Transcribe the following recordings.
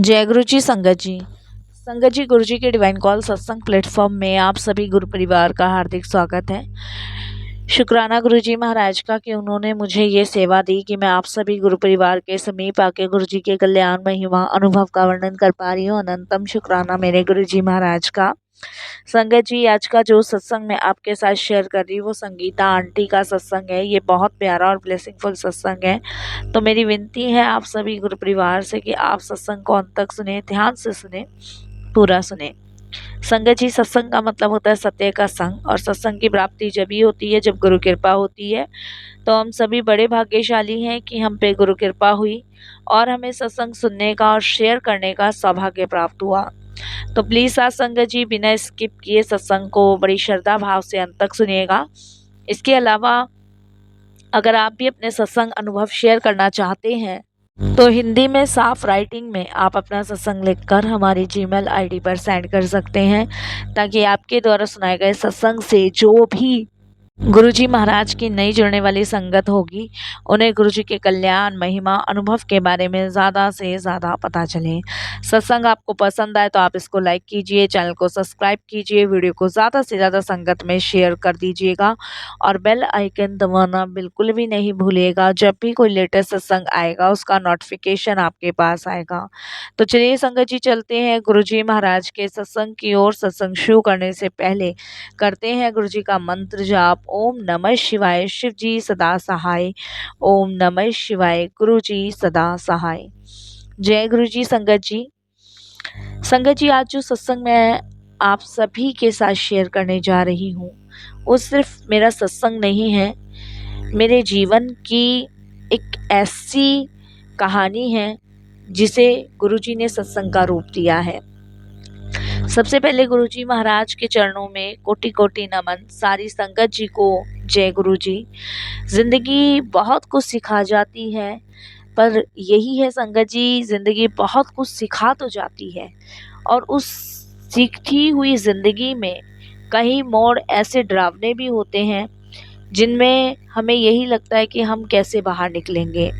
जय गुरु जी। संगत जी गुरु जी के डिवाइन कॉल सत्संग प्लेटफॉर्म में आप सभी गुरु परिवार का हार्दिक स्वागत है। शुक्राना गुरु जी महाराज का कि उन्होंने मुझे ये सेवा दी कि मैं आप सभी गुरु परिवार के समीप आके गुरु जी के कल्याण महिमा अनुभव का वर्णन कर पा रही हूँ। अनंतम शुक्राना मेरे गुरु जी महाराज का। संगत जी, आज का जो सत्संग मैं आपके साथ शेयर कर रही हूँ वो संगीता आंटी का सत्संग है। ये बहुत प्यारा और ब्लेसिंगफुल सत्संग है। तो मेरी विनती है आप सभी गुरु परिवार से कि आप सत्संग को अंत तक सुने, ध्यान से सुने, पूरा सुने। संगत जी, सत्संग का मतलब होता है सत्य का संग, और सत्संग की प्राप्ति जब ही होती है जब गुरु कृपा होती है। तो हम सभी बड़े भाग्यशाली हैं कि हम पे गुरु कृपा हुई और हमें सत्संग सुनने का और शेयर करने का सौभाग्य प्राप्त हुआ। तो प्लीज साथ संगत जी बिना स्किप किए सत्संग को बड़ी श्रद्धा भाव से अंत तक सुनिएगा। इसके अलावा अगर आप भी अपने सत्संग अनुभव शेयर करना चाहते हैं तो हिंदी में साफ राइटिंग में आप अपना सत्संग लिखकर हमारी जीमेल आईडी पर सेंड कर सकते हैं, ताकि आपके द्वारा सुनाए गए सत्संग से जो भी गुरुजी महाराज की नई जुड़ने वाली संगत होगी उन्हें गुरुजी के कल्याण महिमा अनुभव के बारे में ज़्यादा से ज़्यादा पता चले। सत्संग आपको पसंद आए तो आप इसको लाइक कीजिए, चैनल को सब्सक्राइब कीजिए, वीडियो को ज़्यादा से ज़्यादा संगत में शेयर कर दीजिएगा और बेल आइकन दबाना बिल्कुल भी नहीं भूलिएगा। जब भी कोई लेटेस्ट सत्संग आएगा उसका नोटिफिकेशन आपके पास आएगा। तो चलिए संगत जी, चलते हैं गुरुजी महाराज के सत्संग की ओर। सत्संग शुरू करने से पहले करते हैं गुरुजी का मंत्र जाप। ओम नमः शिवाय, शिव जी सदा सहाय। ओम नमः शिवाय, गुरु जी सदा सहाय। जय गुरु जी। संगत जी, आज जो सत्संग मैं आप सभी के साथ शेयर करने जा रही हूँ वो सिर्फ मेरा सत्संग नहीं है, मेरे जीवन की एक ऐसी कहानी है जिसे गुरुजी ने सत्संग का रूप दिया है। सबसे पहले गुरुजी महाराज के चरणों में कोटि कोटि नमन। सारी संगत जी को जय गुरु जी। जिंदगी बहुत कुछ सिखा जाती है, पर यही है संगत जी, जिंदगी बहुत कुछ सिखा तो जाती है और उस सीखती हुई जिंदगी में कई मोड़ ऐसे डरावने भी होते हैं जिनमें हमें यही लगता है कि हम कैसे बाहर निकलेंगे।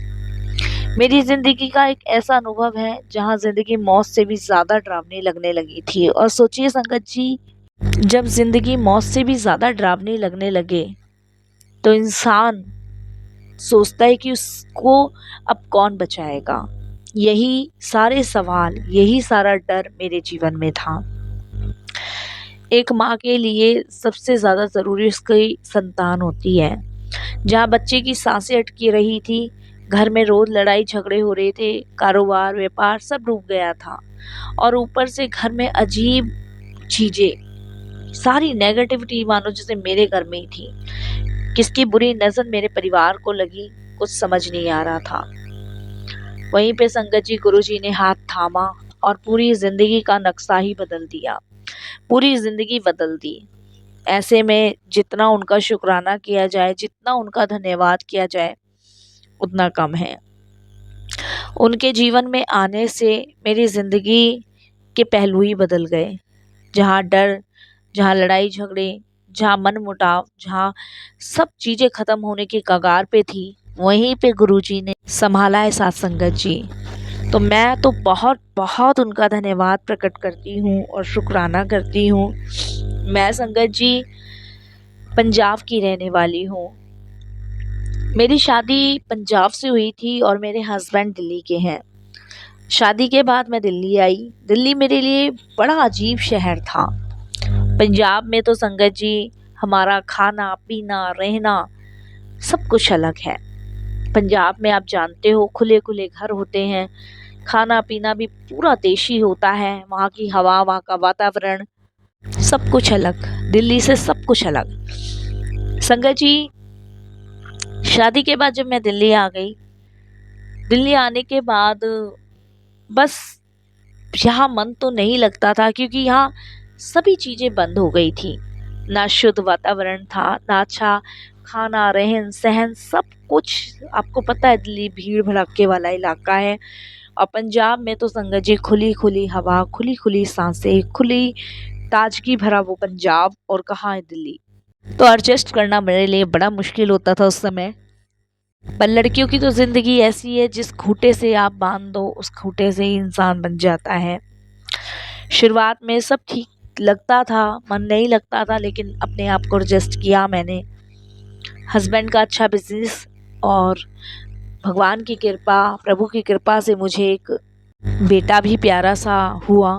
मेरी जिंदगी का एक ऐसा अनुभव है जहां जिंदगी मौत से भी ज्यादा डरावनी लगने लगी थी। और सोचिए संगत जी, जब जिंदगी मौत से भी ज्यादा डरावनी लगने लगे तो इंसान सोचता है कि उसको अब कौन बचाएगा। यही सारे सवाल, यही सारा डर मेरे जीवन में था। एक माँ के लिए सबसे ज्यादा जरूरी उसकी संतान होती है। जहाँ बच्चे की सांसें अटकी रही थी, घर में रोज लड़ाई झगड़े हो रहे थे, कारोबार व्यापार सब डूब गया था और ऊपर से घर में अजीब चीजें, सारी नेगेटिविटी मानो जैसे मेरे घर में ही थी। किसकी बुरी नजर मेरे परिवार को लगी कुछ समझ नहीं आ रहा था। वहीं पे संगत जी गुरुजी ने हाथ थामा और पूरी जिंदगी का नक्शा ही बदल दिया, पूरी जिंदगी बदल दी। ऐसे में जितना उनका शुक्राना किया जाए, जितना उनका धन्यवाद किया जाए उतना कम है। उनके जीवन में आने से मेरी जिंदगी के पहलू ही बदल गए। जहाँ डर, जहाँ लड़ाई झगड़े, जहाँ मन मुटाव, जहाँ सब चीजें खत्म होने की कगार पे थी, वहीं पे गुरुजी ने संभाला है साथ संगत जी। तो मैं तो बहुत बहुत उनका धन्यवाद प्रकट करती हूँ और शुक्राना करती हूँ। मैं संगत जी पंजाब की रहने वाली हूँ। मेरी शादी पंजाब से हुई थी और मेरे हस्बैंड दिल्ली के हैं। शादी के बाद मैं दिल्ली आई। दिल्ली मेरे लिए बड़ा अजीब शहर था। पंजाब में तो संगत जी हमारा खाना पीना रहना सब कुछ अलग है। पंजाब में आप जानते हो खुले खुले घर होते हैं, खाना पीना भी पूरा देशी होता है, वहाँ की हवा, वहाँ का वातावरण सब कुछ अलग, दिल्ली से सब कुछ अलग। संगत जी, शादी के बाद जब मैं दिल्ली आ गई, दिल्ली आने के बाद बस यहाँ मन तो नहीं लगता था, क्योंकि यहाँ सभी चीजें बंद हो गई थी। ना शुद्ध वातावरण था, ना अच्छा खाना, रहन सहन, सब कुछ। आपको पता है दिल्ली भीड़ भड़के वाला इलाका है और पंजाब में तो संगत जी खुली खुली हवा, खुली खुली सांसें, खुली ताजगी भरा वो पंजाब, और कहाँ है दिल्ली। तो एडजस्ट करना मेरे लिए बड़ा मुश्किल होता था उस समय। पर लड़कियों की तो ज़िंदगी ऐसी है, जिस खूंटे से आप बांध दो उस खूंटे से ही इंसान बन जाता है। शुरुआत में सब ठीक लगता था, मन नहीं लगता था, लेकिन अपने आप को एडजस्ट किया मैंने। हस्बैंड का अच्छा बिजनेस और भगवान की कृपा, प्रभु की कृपा से मुझे एक बेटा भी प्यारा सा हुआ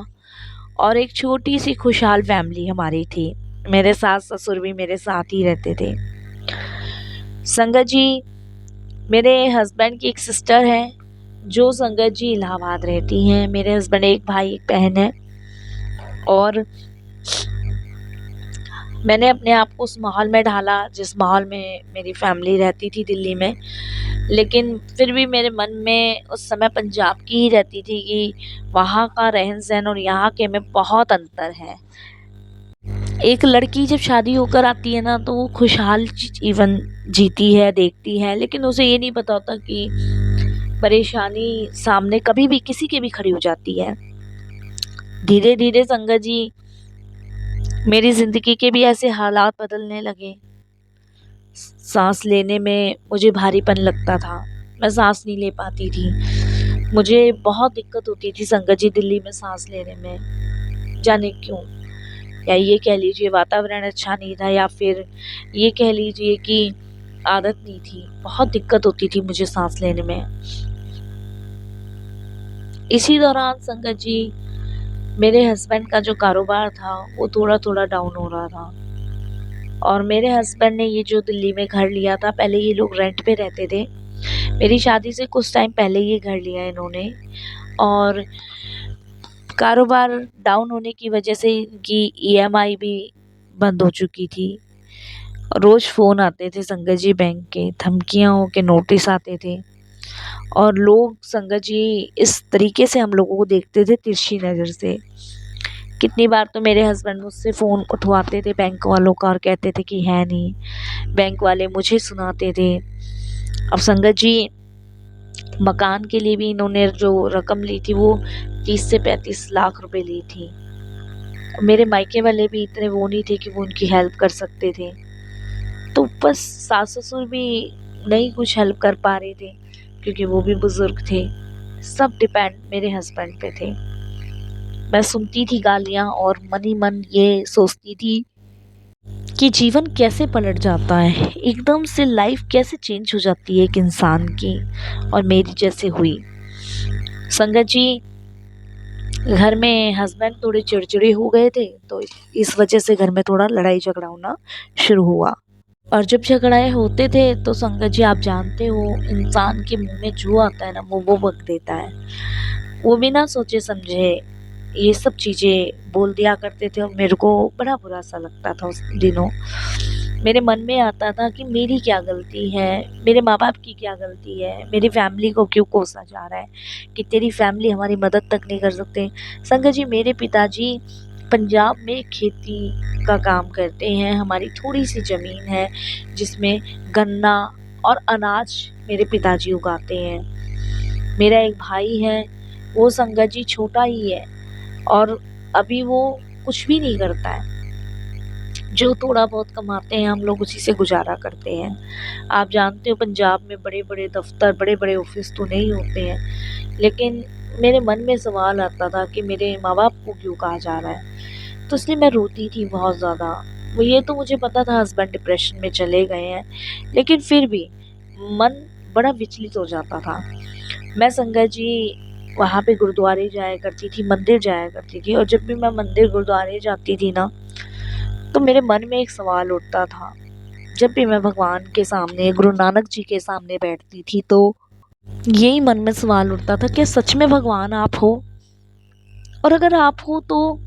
और एक छोटी सी खुशहाल फैमिली हमारी थी। मेरे सास ससुर भी मेरे साथ ही रहते थे। संगत जी, मेरे हस्बैंड की एक सिस्टर है जो संगत जी इलाहाबाद रहती हैं। मेरे हस्बैंड एक भाई एक बहन है और मैंने अपने आप को उस माहौल में ढाला जिस माहौल में मेरी फैमिली रहती थी दिल्ली में। लेकिन फिर भी मेरे मन में उस समय पंजाब की ही रहती थी कि वहाँ का रहन सहन और यहाँ के में बहुत अंतर है। एक लड़की जब शादी होकर आती है ना, तो वो खुशहाल जीवन जीती है, देखती है, लेकिन उसे ये नहीं पता होता कि परेशानी सामने कभी भी किसी के भी खड़ी हो जाती है। धीरे धीरे संगत जी, मेरी जिंदगी के भी ऐसे हालात बदलने लगे। सांस लेने में मुझे भारीपन लगता था, मैं सांस नहीं ले पाती थी। मुझे बहुत दिक्कत होती थी संगत जी दिल्ली में सांस लेने में, जाने क्यों। या ये कह लीजिए वातावरण अच्छा नहीं था, या फिर ये कह लीजिए कि आदत नहीं थी, बहुत दिक्कत होती थी मुझे सांस लेने में। इसी दौरान संगत जी, मेरे हस्बैंड का जो कारोबार था वो थोड़ा थोड़ा डाउन हो रहा था और मेरे हस्बैंड ने ये जो दिल्ली में घर लिया था, पहले ये लोग रेंट पे रहते थे। मेरी शादी से कुछ टाइम पहले ये घर लिया इन्होंने और कारोबार डाउन होने की वजह से इनकी ईएमआई भी बंद हो चुकी थी। रोज फोन आते थे संगत जी बैंक के, धमकियों के नोटिस आते थे और लोग संगत जी इस तरीके से हम लोगों को देखते थे तिरछी नज़र से। कितनी बार तो मेरे हस्बैंड मुझसे फ़ोन उठवाते थे बैंक वालों का और कहते थे कि है नहीं, बैंक वाले मुझे सुनाते थे। अब संगत जी, मकान के लिए भी इन्होंने जो रकम ली थी वो 30 से 35 लाख रुपए ली थी। मेरे मायके वाले भी इतने वो नहीं थे कि वो उनकी हेल्प कर सकते थे, तो बस सास ससुर भी नहीं कुछ हेल्प कर पा रहे थे क्योंकि वो भी बुजुर्ग थे। सब डिपेंड मेरे हस्बैंड पे थे। मैं सुनती थी गालियां और मन ही मन ये सोचती थी कि जीवन कैसे पलट जाता है, एकदम से लाइफ कैसे चेंज हो जाती है एक इंसान की, और मेरी जैसे हुई। संगत जी, घर में हस्बैंड थोड़े चिड़चिड़े हो गए थे, तो इस वजह से घर में थोड़ा लड़ाई झगड़ा होना शुरू हुआ। और जब झगड़ाए होते थे तो संगत जी, आप जानते हो, इंसान के मुंह में जो आता है ना वो बक देता है। वो बिना सोचे समझे ये सब चीजें बोल दिया करते थे और मेरे को बड़ा बुरा सा लगता था उस दिनों। मेरे मन में आता था कि मेरी क्या गलती है, मेरे माँ बाप की क्या गलती है, मेरी फैमिली को क्यों कोसा जा रहा है कि तेरी फैमिली हमारी मदद तक नहीं कर सकते। संगत जी, मेरे पिताजी पंजाब में खेती का काम करते हैं। हमारी थोड़ी सी ज़मीन है जिसमें गन्ना और अनाज मेरे पिताजी उगाते हैं। मेरा एक भाई है, वो संगत जी छोटा ही है और अभी वो कुछ भी नहीं करता है। जो थोड़ा बहुत कमाते हैं हम लोग उसी से गुजारा करते हैं। आप जानते हो पंजाब में बड़े बड़े दफ्तर, बड़े बड़े ऑफिस तो नहीं होते हैं, लेकिन मेरे मन में सवाल आता था कि मेरे माँ बाप को क्यों कहा जा रहा है। तो इसलिए मैं रोती थी बहुत ज़्यादा। वो ये तो मुझे पता था हस्बैंड डिप्रेशन में चले गए हैं, लेकिन फिर भी मन बड़ा विचलित हो जाता था। मैं संगत जी वहाँ पे गुरुद्वारे जाया करती थी, मंदिर जाया करती थी, और जब भी मैं मंदिर गुरुद्वारे जाती थी ना, तो मेरे मन में एक सवाल उठता था। जब भी मैं भगवान के सामने, गुरु नानक जी के सामने बैठती थी, तो यही मन में सवाल उठता था, क्या सच में भगवान आप हो? और अगर आप हो तो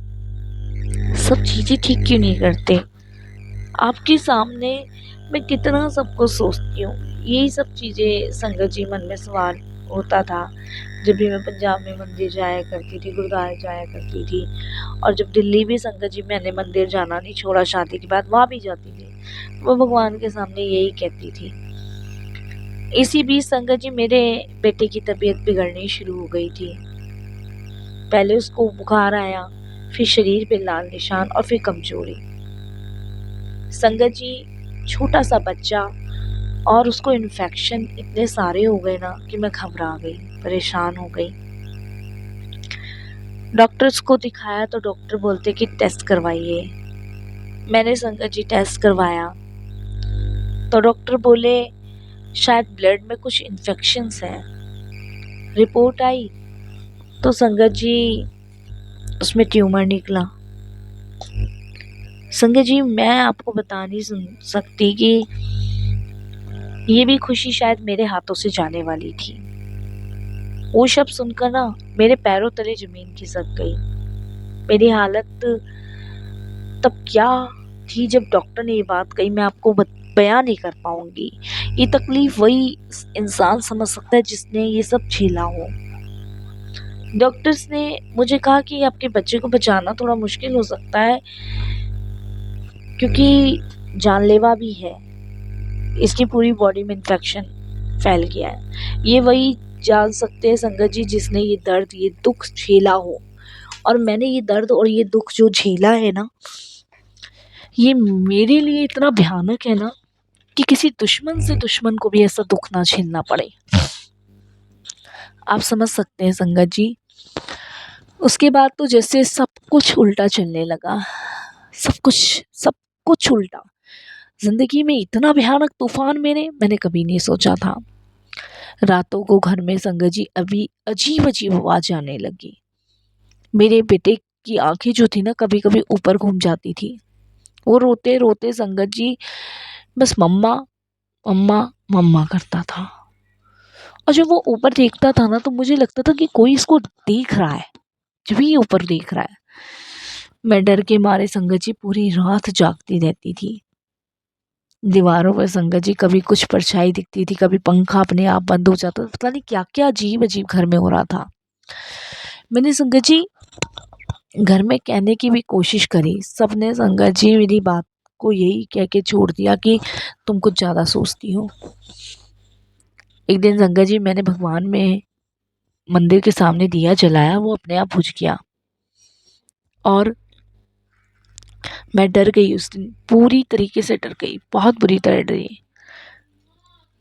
सब चीज़ें ठीक क्यों नहीं करते? आपके सामने मैं कितना सब कुछ सोचती हूँ। यही सब चीज़ें संगत जी मन में सवाल होता था जब भी मैं पंजाब में मंदिर जाया करती थी, गुरुद्वारे जाया करती थी। और जब दिल्ली भी संगत जी मैंने मंदिर जाना नहीं छोड़ा, शादी के बाद वहाँ भी जाती थी, वो भगवान के सामने यही कहती थी। इसी बीच संगत जी, मेरे बेटे की तबीयत बिगड़नी शुरू हो गई थी। पहले उसको बुखार आया, फिर शरीर पे लाल निशान और फिर कमजोरी। संगत जी, छोटा सा बच्चा और उसको इन्फेक्शन इतने सारे हो गए ना कि मैं घबरा गई, परेशान हो गई। डॉक्टर्स को दिखाया तो डॉक्टर बोलते कि टेस्ट करवाइए। मैंने संगत जी टेस्ट करवाया तो डॉक्टर बोले शायद ब्लड में कुछ इन्फेक्शंस है। रिपोर्ट आई तो संगत जी उसमें ट्यूमर निकला। संगत जी मैं आपको बता नहीं सकती कि ये भी खुशी शायद मेरे हाथों से जाने वाली थी। वो शब्द सुनकर ना मेरे पैरों तले जमीन खिसक गई। मेरी हालत तब क्या थी जब डॉक्टर ने ये बात कही, मैं आपको बयां नहीं कर पाऊंगी। ये तकलीफ वही इंसान समझ सकता है जिसने ये सब झेला हो। डॉक्टर्स ने मुझे कहा कि आपके बच्चे को बचाना थोड़ा मुश्किल हो सकता है क्योंकि जानलेवा भी है, इसकी पूरी बॉडी में इन्फेक्शन फैल गया है। ये वही जान सकते हैं संगत जी जिसने ये दर्द, ये दुख झेला हो। और मैंने ये दर्द और ये दुख जो झेला है ना, ये मेरे लिए इतना भयानक है ना कि किसी दुश्मन से दुश्मन को भी ऐसा दुख ना झेलना पड़े। आप समझ सकते हैं संगत जी। उसके बाद तो जैसे सब कुछ उल्टा चलने लगा, सब कुछ उल्टा। जिंदगी में इतना भयानक तूफान मैंने कभी नहीं सोचा था। रातों को घर में संगत जी अभी अजीब अजीब आवाज आने लगी। मेरे बेटे की आंखें जो थी ना कभी कभी ऊपर घूम जाती थी। वो रोते रोते संगत जी बस मम्मा मम्मा मम्मा करता था। और जब वो ऊपर देखता था ना तो मुझे लगता था कि कोई इसको देख रहा है, जब भी ये ऊपर देख रहा है। मैं डर के मारे संगत जी पूरी रात जागती रहती थी। दीवारों पर संगत जी कभी कुछ परछाई दिखती थी, कभी पंखा अपने आप बंद हो जाता था। पता नहीं क्या क्या अजीब अजीब घर में हो रहा था। मैंने संगत जी घर में कहने की भी कोशिश करी, सबने संगत जी मेरी बात को यही कह के छोड़ दिया कि तुम कुछ ज़्यादा सोचती हो। एक दिन संगत जी मैंने भगवान में मंदिर के सामने दिया जलाया, वो अपने आप बुझ गया और मैं डर गई। उस दिन पूरी तरीके से डर गई, बहुत बुरी तरह डरी।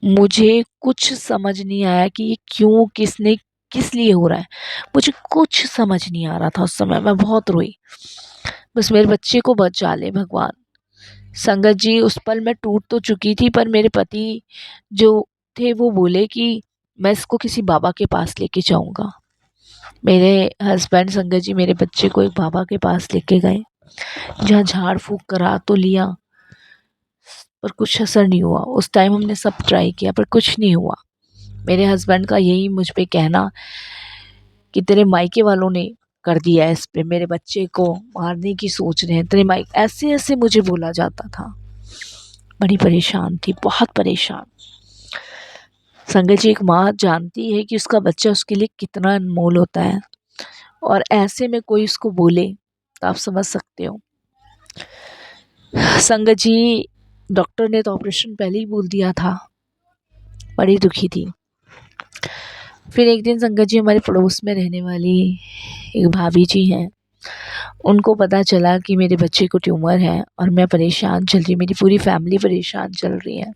मुझे कुछ समझ नहीं आया कि ये क्यों, किसने, किस लिए हो रहा है। मुझे कुछ समझ नहीं आ रहा था उस समय। मैं बहुत रोई, बस मेरे बच्चे को बचा ले भगवान। संगत जी उस पल मैं टूट तो चुकी थी, पर मेरे पति जो थे वो बोले कि मैं इसको किसी बाबा के पास लेके जाऊंगा। मेरे हस्बैंड संगत जी मेरे बच्चे को एक बाबा के पास लेके गए, जहाँ झाड़ फूक करा तो लिया पर कुछ असर नहीं हुआ। उस टाइम हमने सब ट्राई किया पर कुछ नहीं हुआ। मेरे हस्बैंड का यही मुझ पे कहना कि तेरे मायके वालों ने कर दिया है इस पे, मेरे बच्चे को मारने की सोच रहे हैं तेरे मायके, ऐसे ऐसे मुझे बोला जाता था। बड़ी परेशान थी, बहुत परेशान। संगत जी एक माँ जानती है कि उसका बच्चा उसके लिए कितना अनमोल होता है, और ऐसे में कोई उसको बोले तो आप समझ सकते हो। संगत जी डॉक्टर ने तो ऑपरेशन पहले ही बोल दिया था। बड़ी दुखी थी। फिर एक दिन संगत जी हमारे पड़ोस में रहने वाली एक भाभी जी हैं, उनको पता चला कि मेरे बच्चे को ट्यूमर है और मैं परेशान चल रही, मेरी पूरी फैमिली परेशान चल रही है।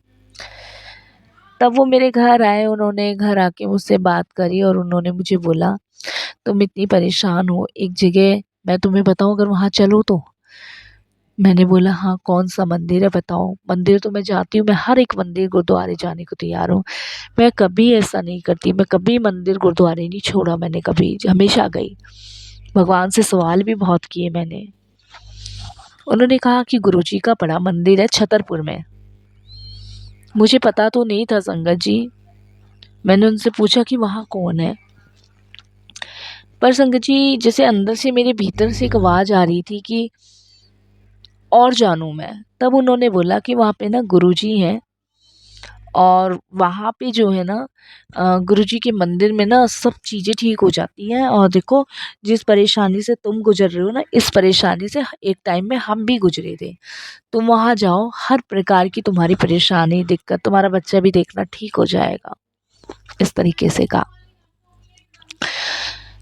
तब वो मेरे घर आए, उन्होंने घर आके मुझसे बात करी और उन्होंने मुझे बोला तुम इतनी परेशान हो, एक जगह मैं तुम्हें बताऊं अगर वहाँ चलो तो। मैंने बोला हाँ कौन सा मंदिर है बताओ। मंदिर तो मैं जाती हूँ, मैं हर एक मंदिर गुरुद्वारे जाने को तैयार हूँ। मैं कभी ऐसा नहीं करती, मैं कभी मंदिर गुरुद्वारे नहीं छोड़ा, मैंने कभी, हमेशा गई। भगवान से सवाल भी बहुत किए मैंने। उन्होंने कहा कि गुरुजी का बड़ा मंदिर है छतरपुर में। मुझे पता तो नहीं था संगत जी। मैंने उनसे पूछा कि वहाँ कौन है, पर संगत जी जैसे अंदर से मेरे भीतर से एक आवाज़ आ रही थी कि और जानूँ मैं। तब उन्होंने बोला कि वहाँ पे ना गुरुजी हैं और वहाँ पे जो है ना गुरुजी के मंदिर में ना सब चीज़ें ठीक हो जाती हैं। और देखो जिस परेशानी से तुम गुजर रहे हो ना, इस परेशानी से एक टाइम में हम भी गुजरे थे। तुम वहाँ जाओ, हर प्रकार की तुम्हारी परेशानी, दिक्कत, तुम्हारा बच्चा भी देखना ठीक हो जाएगा। इस तरीके से कहा।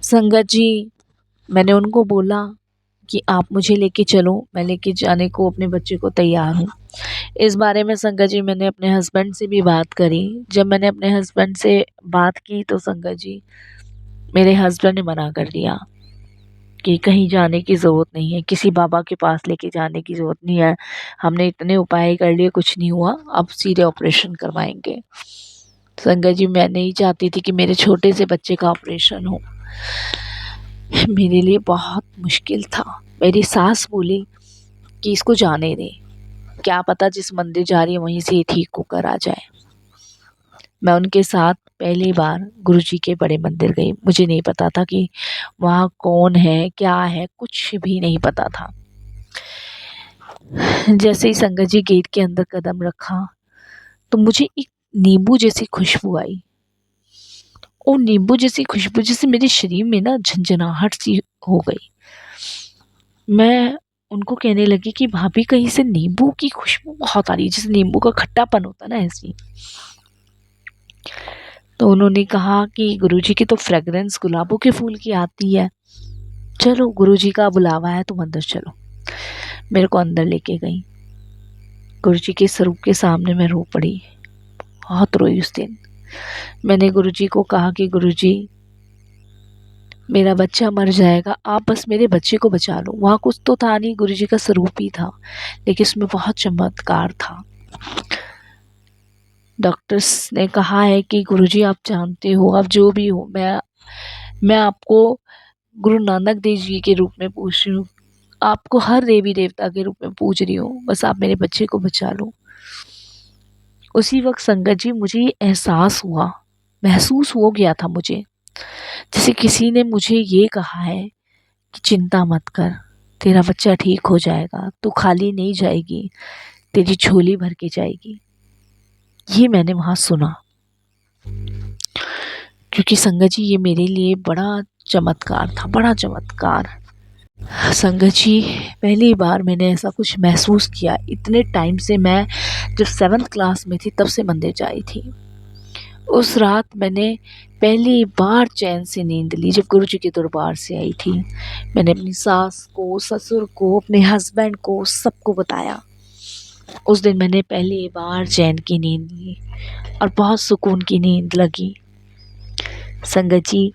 संगत जी मैंने उनको बोला कि आप मुझे लेके चलो, मैं लेके जाने को अपने बच्चे को तैयार हूँ। इस बारे में संगत जी मैंने अपने हस्बैंड से भी बात करी। जब मैंने अपने हस्बैंड से बात की तो संगत जी मेरे हस्बैंड ने मना कर दिया कि कहीं जाने की ज़रूरत नहीं है, किसी बाबा के पास लेके जाने की ज़रूरत नहीं है, हमने इतने उपाय कर लिए, कुछ नहीं हुआ, अब सीधे ऑपरेशन करवाएंगे। संगत जी मैं नहीं चाहती थी कि मेरे छोटे से बच्चे का ऑपरेशन हो। मेरे लिए बहुत मुश्किल था। मेरी सास बोली कि इसको जाने दे, क्या पता जिस मंदिर जा रही है वहीं से ये ठीक होकर आ जाए। मैं उनके साथ पहली बार गुरुजी के बड़े मंदिर गई। मुझे नहीं पता था कि वहाँ कौन है, क्या है, कुछ भी नहीं पता था। जैसे ही संगत जी गेट के अंदर कदम रखा तो मुझे एक नींबू जैसी खुशबू आई। और नींबू जैसी खुशबू जैसे मेरे शरीर में ना झंझनाहट सी हो गई। मैं उनको कहने लगी कि भाभी कहीं से नींबू की खुशबू बहुत आ रही है, जैसे नींबू का खट्टापन होता ना ऐसी। तो उन्होंने कहा कि गुरुजी की तो फ्रेग्रेंस गुलाबों के फूल की आती है, चलो गुरुजी का बुलावा है तुम अंदर चलो। मेरे को अंदर लेके गई। गुरुजी के स्वरूप के सामने मैं रो पड़ी, बहुत रोई उस दिन। मैंने गुरुजी को कहा कि गुरुजी मेरा बच्चा मर जाएगा, आप बस मेरे बच्चे को बचा लो। वहाँ कुछ तो था नहीं, गुरुजी का स्वरूप ही था, लेकिन उसमें बहुत चमत्कार था। डॉक्टर्स ने कहा है कि गुरुजी आप जानते हो, आप जो भी हो, मैं आपको गुरु नानक देव जी के रूप में पूछ रही हूँ, आपको हर देवी देवता के रूप में पूज रही हूँ, बस आप मेरे बच्चे को बचा लो। उसी वक्त संगत जी मुझे ये एहसास हुआ, महसूस हो गया था मुझे, जैसे किसी ने मुझे ये कहा है कि चिंता मत कर, तेरा बच्चा ठीक हो जाएगा, तू खाली नहीं जाएगी, तेरी झोली भर के जाएगी। ये मैंने वहाँ सुना। क्योंकि संगत जी ये मेरे लिए बड़ा चमत्कार था, बड़ा चमत्कार। संगत जी पहली बार मैंने ऐसा कुछ महसूस किया। इतने टाइम से मैं जब 7th क्लास में थी तब से मंदिर जाई थी। उस रात मैंने पहली बार चैन से नींद ली जब गुरुजी के दरबार से आई थी। मैंने अपनी सास को, ससुर को, अपने हस्बैंड को, सबको बताया। उस दिन मैंने पहली बार चैन की नींद ली और बहुत सुकून की नींद लगी। संगत जी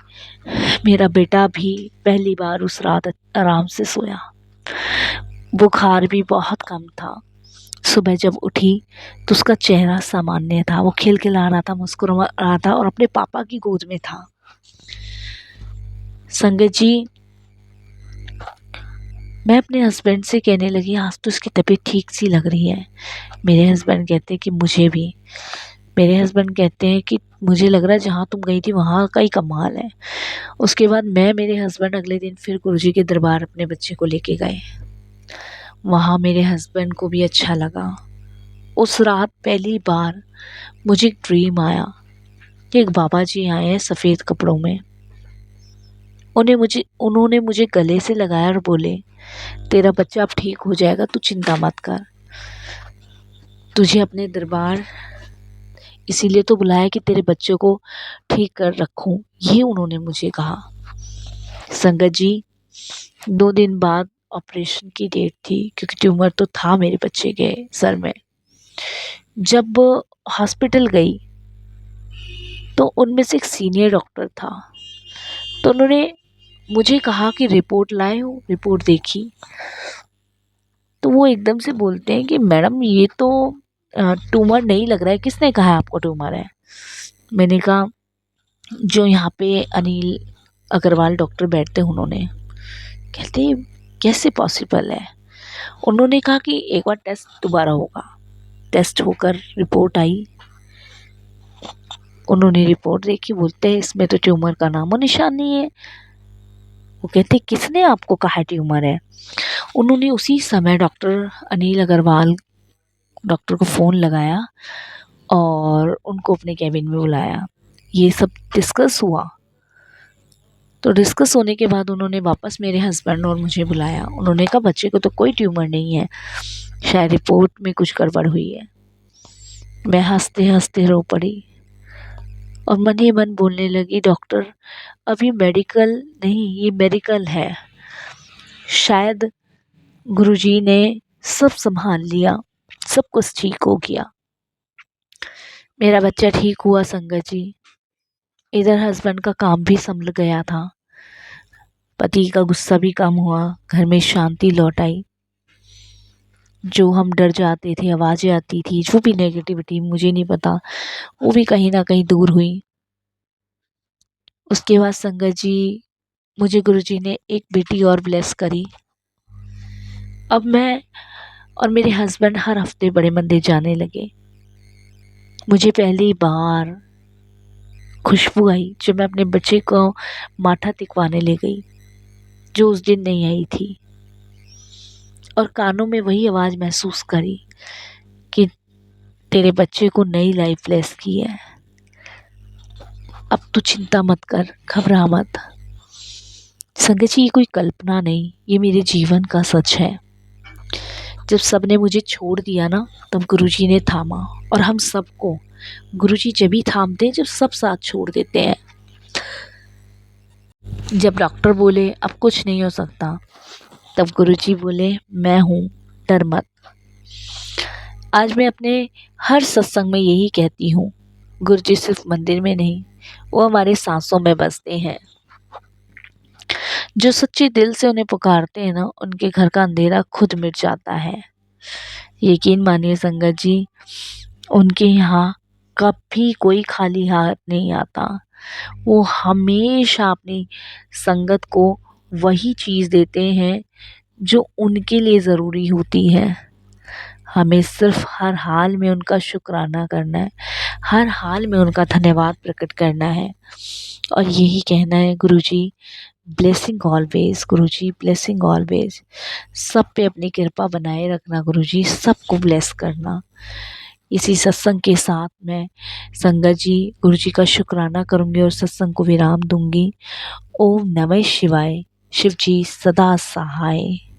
मेरा बेटा भी पहली बार उस रात आराम से सोया। बुखार भी बहुत कम था। सुबह जब उठी तो उसका चेहरा सामान्य था, वो खिलखिला रहा था, मुस्कुरा रहा था और अपने पापा की गोद में था। संगत जी मैं अपने हस्बैंड से कहने लगी आज तो इसकी तबीयत ठीक सी लग रही है। मेरे हस्बैंड कहते हैं कि मुझे भी। मेरे हस्बैंड कहते हैं कि मुझे लग रहा है जहाँ तुम गई थी वहाँ का ही कमाल है। उसके बाद मैं, मेरे हस्बैंड अगले दिन फिर गुरुजी के दरबार अपने बच्चे को लेके गए। वहाँ मेरे हस्बैंड को भी अच्छा लगा। उस रात पहली बार मुझे एक ड्रीम आया कि एक बाबा जी आए हैं सफ़ेद कपड़ों में। उन्होंने मुझे गले से लगाया और बोले तेरा बच्चा अब ठीक हो जाएगा, तू चिंता मत कर, तुझे अपने दरबार इसीलिए तो बुलाया कि तेरे बच्चे को ठीक कर रखूं, ये उन्होंने मुझे कहा। संगत जी 2 दिन बाद ऑपरेशन की डेट थी, क्योंकि ट्यूमर तो था मेरे बच्चे के सर में। जब हॉस्पिटल गई तो उनमें से एक सीनियर डॉक्टर था, तो उन्होंने मुझे कहा कि रिपोर्ट लाए हो। रिपोर्ट देखी तो वो एकदम से बोलते हैं कि मैडम ये तो ट्यूमर नहीं लग रहा है, किसने कहा है आपको ट्यूमर है। मैंने कहा जो यहाँ पे अनिल अग्रवाल डॉक्टर बैठते हैं उन्होंने। कहते कैसे पॉसिबल है। उन्होंने कहा कि एक बार टेस्ट दोबारा होगा। टेस्ट होकर रिपोर्ट आई, उन्होंने रिपोर्ट देखी, बोलते हैं इसमें तो ट्यूमर का नामो निशान नहीं है। वो कहते किसने आपको कहा ट्यूमर है। उन्होंने उसी समय डॉक्टर अनिल अग्रवाल डॉक्टर को फ़ोन लगाया और उनको अपने कैबिन में बुलाया। ये सब डिस्कस हुआ। तो डिस्कस होने के बाद उन्होंने वापस मेरे हस्बैंड और मुझे बुलाया। उन्होंने कहा बच्चे को तो कोई ट्यूमर नहीं है, शायद रिपोर्ट में कुछ गड़बड़ हुई है। मैं हंसते हंसते रो पड़ी और मन ही मन बोलने लगी डॉक्टर अभी मेडिकल नहीं, ये मेडिकल है, शायद गुरुजी ने सब संभाल लिया, सब कुछ ठीक हो गया। मेरा बच्चा ठीक हुआ संगत जी। इधर हस्बैंड का काम भी संभल गया था, पति का गुस्सा भी कम हुआ, घर में शांति लौट आई। जो हम डर जाते थे, आवाज़ें आती थी, जो भी नेगेटिविटी मुझे नहीं पता, वो भी कहीं ना कहीं दूर हुई। उसके बाद संगत जी मुझे गुरुजी ने एक बेटी और ब्लेस करी। अब मैं और मेरे हस्बैंड हर हफ्ते बड़े मंदिर जाने लगे। मुझे पहली बार खुशबू आई जब मैं अपने बच्चे को माथा टिकवाने ले गई, जो उस दिन नहीं आई थी। और कानों में वही आवाज़ महसूस करी कि तेरे बच्चे को नई लाइफ ब्लेस की है, अब तू चिंता मत कर, घबरा मत। संगत जी ये कोई कल्पना नहीं, ये मेरे जीवन का सच है। जब सबने मुझे छोड़ दिया ना, तब गुरुजी ने थामा। और हम सबको गुरुजी जब भी थामते हैं जब सब साथ छोड़ देते हैं। जब डॉक्टर बोले अब कुछ नहीं हो सकता, तब गुरुजी बोले मैं हूँ, डर मत। आज मैं अपने हर सत्संग में यही कहती हूँ, गुरुजी सिर्फ मंदिर में नहीं, वो हमारे सांसों में बसते हैं। जो सच्चे दिल से उन्हें पुकारते हैं ना, उनके घर का अंधेरा खुद मिट जाता है। यकीन मानिए संगत जी, उनके यहाँ कभी कोई खाली हाथ नहीं आता। वो हमेशा अपनी संगत को वही चीज़ देते हैं जो उनके लिए ज़रूरी होती है। हमें सिर्फ हर हाल में उनका शुक्राना करना है, हर हाल में उनका धन्यवाद प्रकट करना है और यही कहना है गुरुजी ब्लेसिंग ऑलवेज, गुरुजी ब्लेसिंग ऑलवेज। सब पे अपनी कृपा बनाए रखना गुरुजी, सबको ब्लेस करना। इसी सत्संग के साथ मैं संगत जी गुरुजी का शुक्राना करूँगी और सत्संग को विराम दूंगी। ओम नमः शिवाय। शिव जी सदा सहाय।